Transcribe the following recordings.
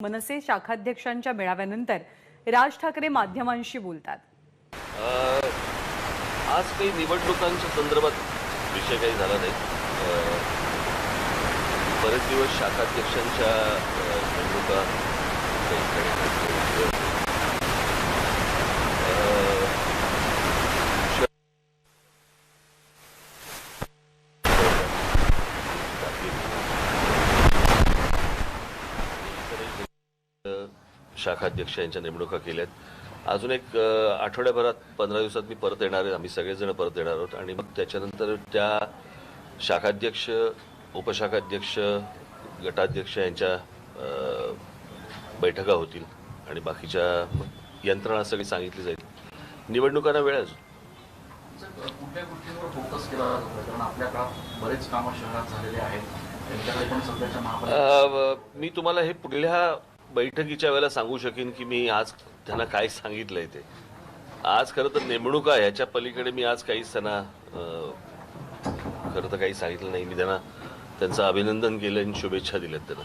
मनसे शाखाध्यक्षांच्या मेळाव्यानंतर राज ठाकरे माध्यमांशी बोलतात। आज काही निवडणुकांच्या संदर्भात विषय काही झाला नाही। बरेच दिवस शाखाध्यक्षांच्या निवडणुका शाखाध्यक्ष यांच्या नेमणुका केल्यात। अजून एक आठवड्याभरात 15 दिवसात मी परत येणार आहे। आम्ही सगळेजण परत येणार आहोत आणि मग त्याच्यानंतर त्या शाखाध्यक्ष, उपशाखाध्यक्ष, गटाध्यक्ष यांच्या बैठका होतील आणि बाकीच्या यंत्रणा सगळी सांगितली जाईल। निवडणुकांना वेळ आहे। कुठल्या गोष्टींवर फोकस केला जातो? कारण आपल्या काळात बरेच कामं शहरात झालेले आहेत, त्यांच्याकडे पण सध्याच्या महापालिका मी तुम्हाला हे पुढल्या बैठकीच्या वेळेला सांगू शकेन की मी आज त्यांना काय सांगितलंय ते। आज खरं तर नेमणुका ह्याच्या पलीकडे मी आज काहीच त्यांना खरं तर काही सांगितलं नाही। मी त्यांना त्यांचं अभिनंदन केलं आणि शुभेच्छा दिल्यात त्यांना।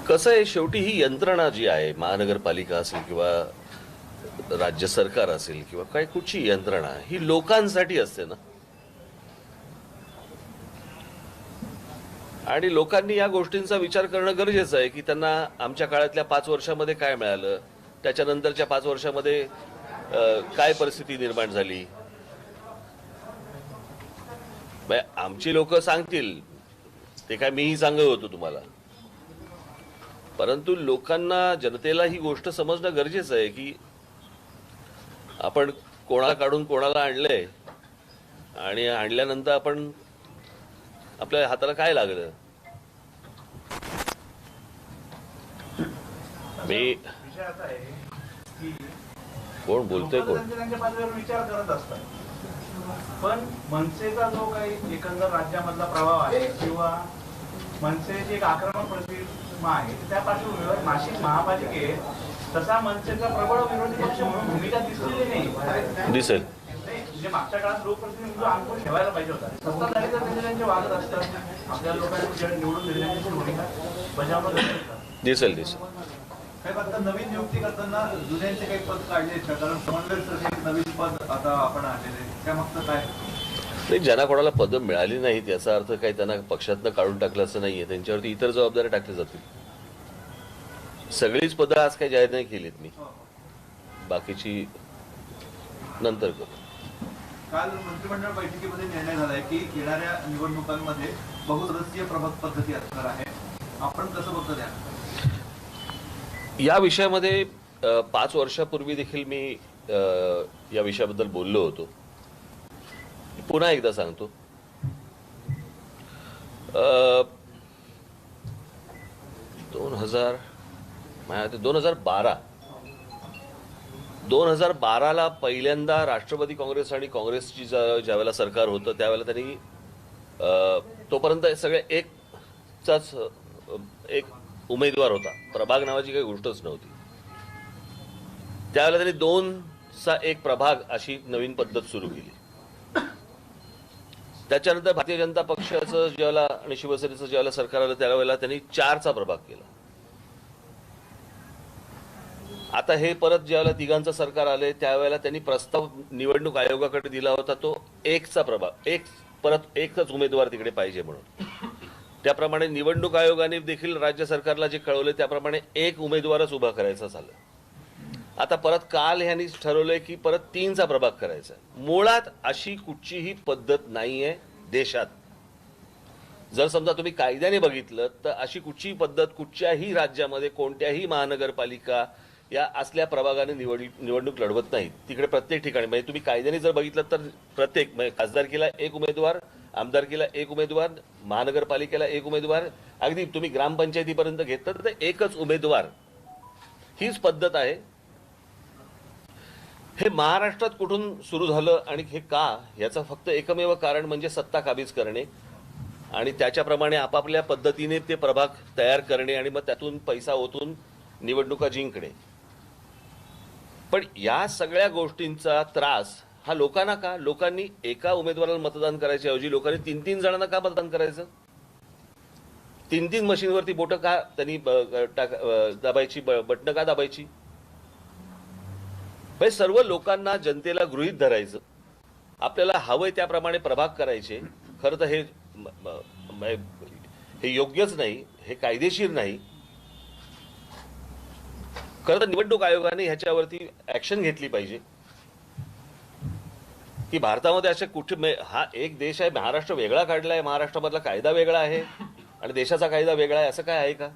कसं आहे, शेवटी ही यंत्रणा जी आहे, महानगरपालिका असेल किंवा राज्य सरकार असेल किंवा काय कुठची यंत्रणा, ही लोकांसाठी असते ना। आणि लोकांनी या गोष्टींचा विचार करणं गरजेचं आहे की त्यांना आमच्या काळातल्या 5 वर्षामध्ये काय मिळालं, त्याच्यानंतरच्या 5 वर्षामध्ये काय परिस्थिती निर्माण झाली। आमची लोक सांगतील ते काय मीही सांगत होतो तुम्हाला, परंतु लोकांना, जनतेला ही गोष्ट समजणं गरजेचं आहे की आपण कोणाला काढून कोणाला आणलंय आणि आणल्यानंतर आपण आपल्या हाताला काय लागलं। मी कोण बोलतोय, कोण विचार करत असतात, पण मनसेचा जो काही एकंदर राज्यामधला प्रभाव आहे किंवा मनसेची एक आक्रमक प्रतिमा आहे, त्या पार्श्वभूमीवर नाशिक महापालिकेत तसा मनसेचा प्रबळ विरोधी पक्ष म्हणून भूमिका दिसलेली नाही। दिसेल म्हणजे मागच्या काळात लोकप्रतिनिधी अंकुश ठेवायला पाहिजे होता। सत्ताधारी तर त्यांचे वागत असतात, आपल्या लोकांनी निवडून दिल्याची भूमिका बजावणं दिसेल दिसेल। आता नवीन नियुक्ती करताना जुन्यांचे काही पद काढले, कारण समन्वयक नवीन पद आता आपण आणलेले, त्यामागचं काय नाही, ज्यांना कोणाला पदं मिळाली नाहीत याचा अर्थ काही त्यांना पक्षातनं काढून टाकलं असं नाहीये। त्यांच्यावरती इतर जबाबदाऱ्या टाकल्या जातील। सगळीच पदं आज काही जाहीर नाही केलीत मी, बाकीची नंतर करू। काल मंत्रिमंडळ बैठकीमध्ये निर्णय झालाय की येणाऱ्या निवडणुकांमध्ये बहुसदस्यीय प्रभाग पद्धती असणार आहे। आपण कसं बघतो त्या या विषयामध्ये 5 वर्षापूर्वी देखील मी या विषयाबद्दल बोललो होतो। पुन्हा एकदा सांगतो, 2012ला पहिल्यांदा राष्ट्रवादी काँग्रेस आणि काँग्रेसची ज्यावेळेला सरकार होतं त्यावेळेला त्यांनी तोपर्यंत सगळे एकचाच एक उमेदवार होता, प्रभाग नावाची काही गोष्टच नव्हती। त्यावेळेला त्यांनी 2चा 1 प्रभाग अशी नवीन पद्धत सुरू केली। त्याच्यानंतर भारतीय जनता पक्षाचं ज्यावेळेला आणि शिवसेनेचं ज्यावेळेला सरकार आलं त्यावेळेला त्यांनी 4चा प्रभाग केला। आता हे परत ज्यावेळेला 3घांचं सरकार आले त्यावेळेला त्यांनी प्रस्ताव निवडणूक आयोगाकडे दिला होता, तो 1चा प्रभाग, परत 1च उमेदवार तिकडे पाहिजे म्हणून। त्याप्रमाणे निवडणूक आयोगाने देखील राज्य सरकारला जे कळवले त्याप्रमाणे 1 उमेदवारच उभा करायचा झाला। आता परत काल ह्यांनी ठरवलंय की परत 3चा प्रभाग करायचा। मुळात अशी कुठचीही पद्धत नाहीये देशात। जर समजा तुम्ही कायद्याने बघितलं तर अशी कुठचीही पद्धत कुठच्याही राज्यामध्ये कोणत्याही महानगरपालिका या असल्या प्रभागाने निवडणूक लढवत नाहीत। तिकडे प्रत्येक ठिकाणी म्हणजे तुम्ही कायद्याने जर बघितलं तर प्रत्येक खासदारकीला 1 उमेदवार, आमदारकीला 1 उमेदवार, महानगरपालिकेला 1 उमेदवार, अगदी तुम्ही ग्रामपंचायतीपर्यंत घेतलं तर एकच उमेदवार, हीच पद्धत आहे। हे महाराष्ट्रात कुठून सुरू झालं आणि हे का, याचं फक्त एकमेव कारण म्हणजे सत्ता काबीज करणे आणि त्याच्याप्रमाणे आपापल्या पद्धतीने ते प्रभाग तयार करणे आणि मग त्यातून पैसा ओतून निवडणुका जिंकणे. पण या सगळ्या गोष्टींचा त्रास हा लोकांना का? लोकांनी एका उमेदवाराला मतदान करायच्या ऐवजी लोकांनी 3-3 जणांना का मतदान करायचं? 3-3 मशीनवरती बोटं का त्यांनी दाबायची, बटणं का दाबायची? म्हणजे सर्व लोकांना, जनतेला गृहीत धरायचं, आपल्याला हवंय त्याप्रमाणे प्रभाग करायचे. खरं तर हे योग्यच नाही, हे कायदेशीर नाही. खरं तर निवडणूक आयोगाने ह्याच्यावरती ऍक्शन घेतली पाहिजे की भारतामध्ये असे कुठे, हा एक देश आहे, महाराष्ट्र वेगळा काढलाय, महाराष्ट्रामधला कायदा वेगळा आहे आणि देशाचा कायदा वेगळा आहे, असं काय आहे का?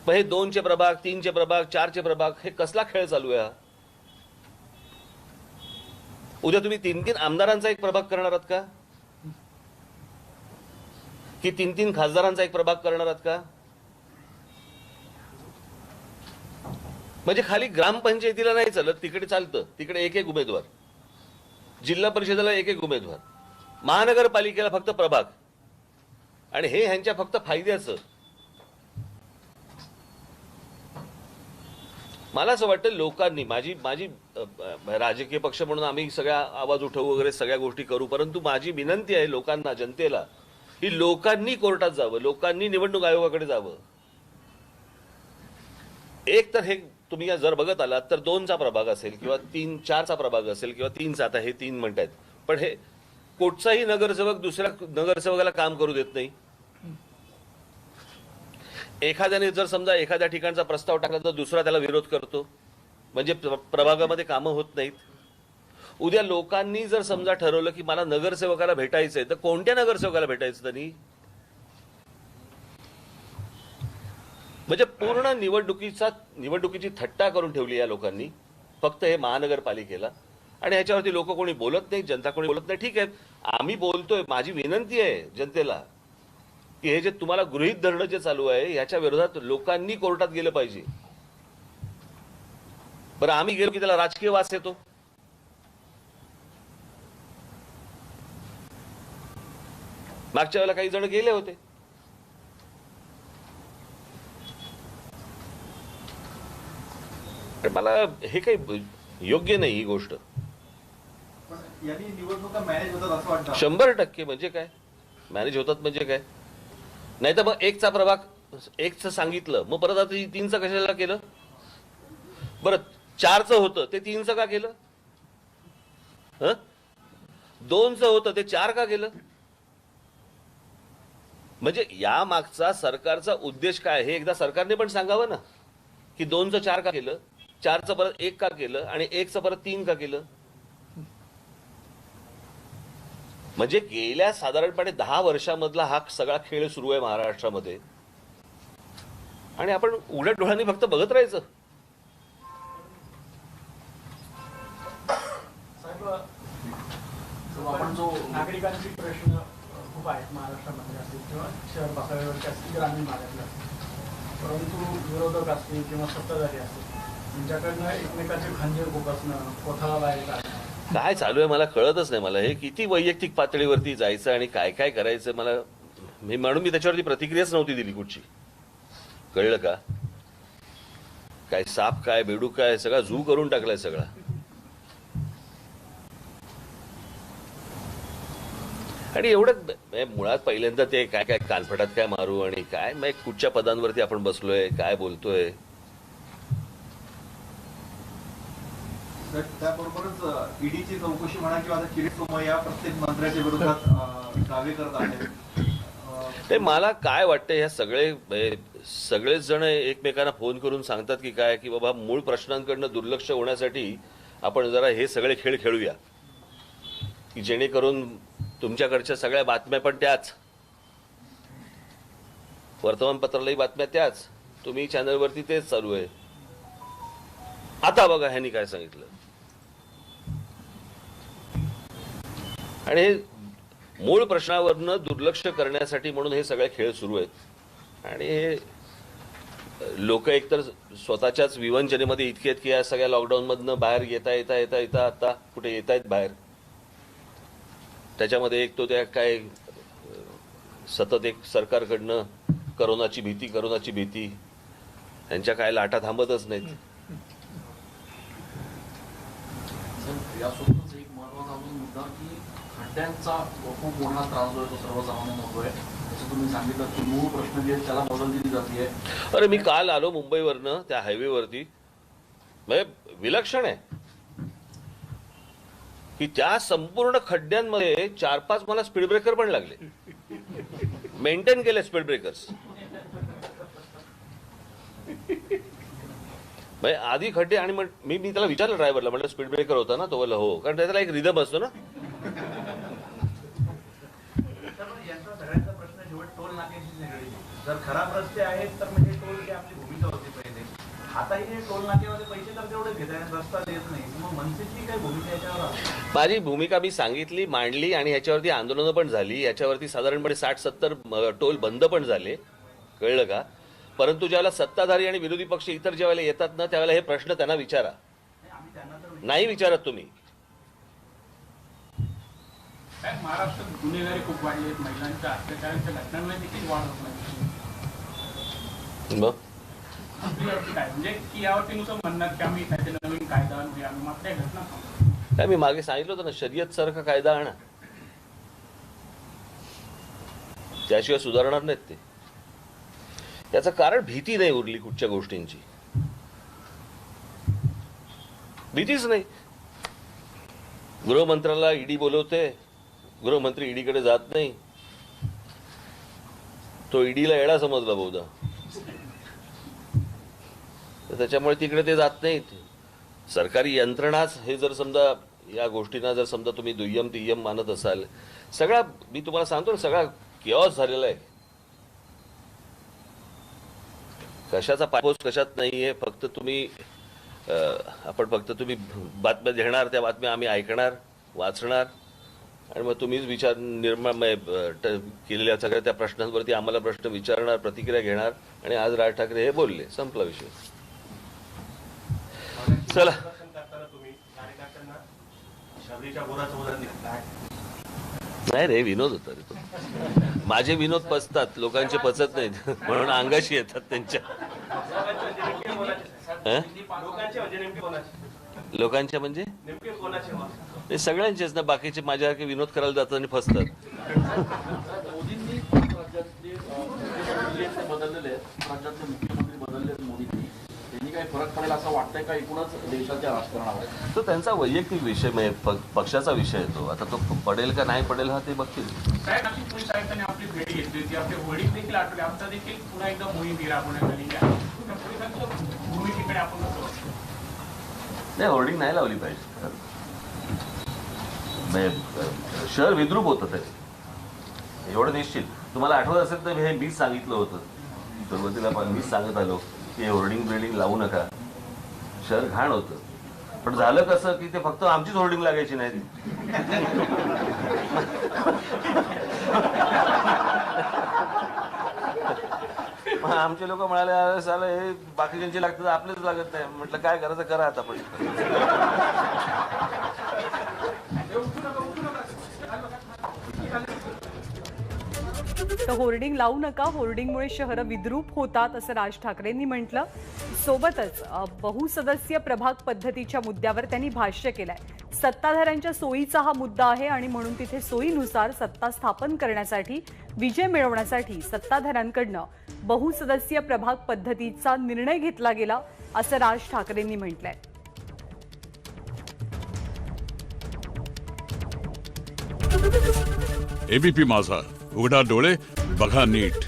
मग हे 2चे प्रभाग, 3चे प्रभाग, 4चे प्रभाग, हे कसला खेळ चालू आहे हा? उद्या तुम्ही 3-3 आमदारांचा एक प्रभाग करणार आहात का? की 3-3 खासदारांचा एक प्रभाग करणार आहात का? म्हणजे खाली ग्रामपंचायतीला नाही चालत, तिकडे चालतं, तिकडे एक उमेदवार, जिल्हा परिषदेला एक उमेदवार, महानगरपालिकेला फक्त प्रभाग, आणि हे ह्यांच्या फक्त फायद्याचं. मला असं वाटतं लोकांनी, माझी राजकीय पक्ष म्हणून आम्ही सगळ्या आवाज उठवू वगैरे सगळ्या गोष्टी करू, परंतु माझी विनंती आहे लोकांना, जनतेला, की लोकांनी कोर्टात जावं, लोकांनी निवडणूक आयोगाकडे जावं. एक तर हे तुम्ही जर बघत आलात तर 2चा प्रभाग असेल किंवा 3-4चा प्रभाग असेल किंवा 3चा, आता हे 3 म्हणतायत, पण हे कोणताही नगरसेवक दुसऱ्या नगरसेवकाला काम करू देत नाही. एखाद्याने जर समजा एखाद्या ठिकाणचा प्रस्ताव टाकला तर दुसरा त्याला विरोध करतो, म्हणजे प्रभागामध्ये कामं होत नाहीत. उद्या लोकांनी जर समजा ठरवलं की मला नगरसेवकाला भेटायचंय, तर कोणत्या नगरसेवकाला भेटायचं त्यांनी? म्हणजे पूर्ण निवडणुकीची थट्टा करून ठेवली या लोकांनी, फक्त हे महानगरपालिकेला. आणि ह्याच्यावरती लोक कोणी बोलत नाही, जनता कोणी बोलत नाही. ठीक आहे, आम्ही बोलतोय, माझी विनंती आहे जनतेला की हे जे तुम्हाला गृहीत धरणं जे चालू आहे याच्या विरोधात लोकांनी कोर्टात गेलं पाहिजे. बरं, आम्ही गेलो की त्याला राजकीय वास येतो. मागच्या वेळेला काही जण गेले होते. मला हे काही योग्य नाही ही गोष्ट. यांनी निवडणुका मॅनेज होतात असं वाटतं? 100%. म्हणजे काय मॅनेज होतात म्हणजे काय? नाही तर मग 1चा प्रभाग 1चं सांगितलं, मग परत आता 3चं कशाला केलं? बरं, 4चं होतं ते 3चं का केलं? 2चं होतं ते 4 का केलं? म्हणजे या मागचा सरकारचा उद्देश काय हे एकदा सरकारने पण सांगावं ना, की 2चं 4 का केलं, 4चं परत 1 का केलं आणि 1चं परत 3 का केलं? म्हणजे गेल्या साधारणपणे 10 वर्षामधला हा सगळा खेळ सुरू आहे महाराष्ट्रामध्ये, आणि आपण उघड्या डोळ्यांनी फक्त बघत राहायचं. आपण जो नागरिकांचे प्रश्न खूप आहेत महाराष्ट्रामध्ये असतील किंवा शहर पातळीवरचे असतील, ग्रामीण भागातले असतील, परंतु विरोधक असतील किंवा सत्ताधारी असतील त्यांच्याकडनं एकमेकांचे खंजीर खुपसणं, कोथळा बाहेर काढणं, काय चालू आहे मला कळतच नाही. मला हे किती वैयक्तिक पातळीवरती जायचं आणि काय काय करायचं मला, म्हणून मी त्याच्यावरती प्रतिक्रियाच नव्हती दिली कुठची. कळलं का? काय साप काय बेडूक काय सगळा झू करून टाकलाय सगळा. आणि एवढं मुळात पहिल्यांदा ते काय काय कानफटात काय मारू आणि काय मग कुठच्या पदांवरती आपण बसलोय, काय बोलतोय. त्याबरोबरच ईडीची चौकशी म्हणा किंवा आता किरीट सोमय्या प्रत्येक मंत्र्याच्या विरोधात दावे करत आहेत. ते मला काय वाटतं, ह्या सगळेच जण एकमेकांना फोन करून सांगतात की काय, की बाबा मूळ प्रश्नांकडनं दुर्लक्ष होण्यासाठी आपण जरा हे सगळे खेळ खेळूया, की जेणेकरून तुमच्याकडच्या सगळ्या बातम्या पण त्याच, वर्तमानपत्रालाही बातम्या त्याच, तुम्ही चॅनलवरती तेच चालू आहे. आता बघा ह्यांनी काय सांगितलं. आणि हे मूळ प्रश्नावरनं दुर्लक्ष करण्यासाठी म्हणून हे सगळे खेळ सुरू आहेत. आणि हे लोक एकतर स्वतःच्याच विवंचनेमध्ये इतके आहेत की या सगळ्या लॉकडाऊनमधनं बाहेर येता आता कुठे येत आहेत बाहेर. त्याच्यामध्ये एक तो त्या काय सतत एक सरकारकडनं करोनाची भीती यांच्या काय लाटा थांबतच नाहीत. सर, यासोबतच एक महत्वाचा अजून मुद्दा की खड्ड्यांचा खूप मोठा त्रास जो आहे तो सर्वसामान्य होतोय. जसं तुम्ही सांगितलं की मूळ प्रश्न जे आहे त्याला बदल दिली जाते. अरे मी काल आलो मुंबईवरनं त्या हायवेवरती, म्हणजे विलक्षण आहे की त्या संपूर्ण खड्ड्यांमध्ये 4-5 मला स्पीड ब्रेकर पण लागले. मेंटेन केले स्पीड ब्रेकर्स. म्हणजे आधी खड्डे आणि मग मी त्याला विचारलं ड्रायव्हरला, म्हटलं स्पीड ब्रेकर होता ना? तो बोलला हो, कारण त्याला एक रिदम असतो ना. यांचा सगळ्यांचा प्रश्न शेवट टोल नाक्याशी निगडीत. जर खराब रस्ते आहेत तर म्हणजे टोल ही आपली भूमिका होती पहिले. आताही हे टोल नाक्यामध्ये पैसे तर तेवढे घेत आहेत, रस्ता देत नाही. मग मनसेची काय भूमिका याच्यावर? माझी भूमिका मी सांगितली, मांडली आणि ह्याच्यावरती आंदोलनं पण झाली. याच्यावरती साधारणपणे 60-70 टोल बंद पण झाले, कळलं का? परंतु ज्यावेळेला सत्ताधारी आणि विरोधी पक्ष इतर ज्यावेळेला येतात ना त्यावेळेला हे प्रश्न त्यांना विचारा. आम्ही त्यांना तर नाही विचारत तुम्ही. महाराष्ट्रात गुन्हेगारी खूप वाढली आहेत, महिलांच्या अत्याचारांच्या घटनांमध्ये देखील वाढ होत नाही. मग आपल्यावरती काय म्हणजे की यावरती नुसतं म्हणणार की आम्ही काहीतरी नवीन कायदा आणूया, आम्ही मात्र या घटना थांबवू. काय मी मागे सांगितलं होतं ना, शर्यत सारखा कायदा आणा, त्याशिवाय सुधारणार नाहीत ते. याचं कारण भीती नाही उरली कुठच्या गोष्टींची, भीतीच नाही. गृहमंत्र्याला ईडी बोलवते, गृहमंत्री ईडीकडे जात नाही. तो ईडीला येडा समजला बहुधा, तर त्याच्यामुळे तिकडे ते जात नाहीत. सरकारी यंत्रणाच हे जर समजा या गोष्टींना जर समजा तुम्ही दुय्यम तिय्यम मानत असाल, सगळा मी तुम्हाला सांगतो ना सगळा किऑस झालेला आहे. कशाचा पापोस कशात नाहीये. फक्त तुम्ही तुम्ही बातम्या देणार, त्या बातम्या आम्ही ऐकणार, वाचणार आणि मग तुम्हीच विचार निर्माण केलेल्या सगळ्या त्या प्रश्नांवरती आम्हाला प्रश्न विचारणार, प्रतिक्रिया घेणार आणि आज राज ठाकरे हे बोलले, संपला विषय. चला. नाही रे, विनोद होता रे तो. माझे विनोद पचतात, लोकांचे पचत नाहीत म्हणून अंगाशी येतात त्यांच्या. लोकांच्या म्हणजे ते सगळ्यांचेच ना, बाकीचे माझ्यासारखे विनोद करायला जातात आणि फसतात. मोदींनी राज्यातले बदललेले आहेत, राज्यातले मुख्यमंत्री बदलले आहेत मोदींनी. त्यांनी काही फरक पडेल असं वाटतंय का एकूणच देशाच्या राजकारणावर? तो त्यांचा वैयक्तिक विषय, म्हणजे पक्षाचा विषय आहे तो. आता तो पडेल का नाही पडेल हा ते बघतील. काय नाशिक पोलीस आयुक्तांनी आपली भेट घेतली होती, आपले वडील देखील आठवले. आमचा देखील पुन्हा एकदा मोहीम राबवण्यात आली आहे. पोलिसांच्या भूमिकेकडे आपण नाही, होर्डिंग नाही लावली पाहिजे. शहर विद्रूप होतं ते, एवढं निश्चित. तुम्हाला आठवत असेल तर हे मीच सांगितलं होतं सुरुवातीला, पण मीच सांगत आलो की होर्डिंग बिल्डिंग लावू नका, शहर घाण होतं. पण झालं कसं की ते फक्त आमचीच होर्डिंग लागायची नाही. आमचे लोक म्हणाले अरे साला हे बाकीच्यांचे लागतात आपलेच लागत नाही. म्हटलं काय करायचं करा आता. पण तर होर्डिंग लावू नका, होर्डिंगमुळे शहरं विद्रूप होतात असं राज ठाकरेंनी म्हटलं. सोबतच बहुसदस्यीय प्रभाग पद्धतीच्या मुद्द्यावर त्यांनी भाष्य केलंय. सत्ताधाऱ्यांच्या सोयीचा हा मुद्दा आहे आणि म्हणून तिथे सोयीनुसार सत्ता स्थापन करण्यासाठी, विजय मिळवण्यासाठी सत्ताधाऱ्यांकडनं बहुसदस्यीय प्रभाग पद्धतीचा निर्णय घेतला गेला असं राज ठाकरेंनी म्हटलंय. एबीपी माझा, उघडा डोळे बघा नीट.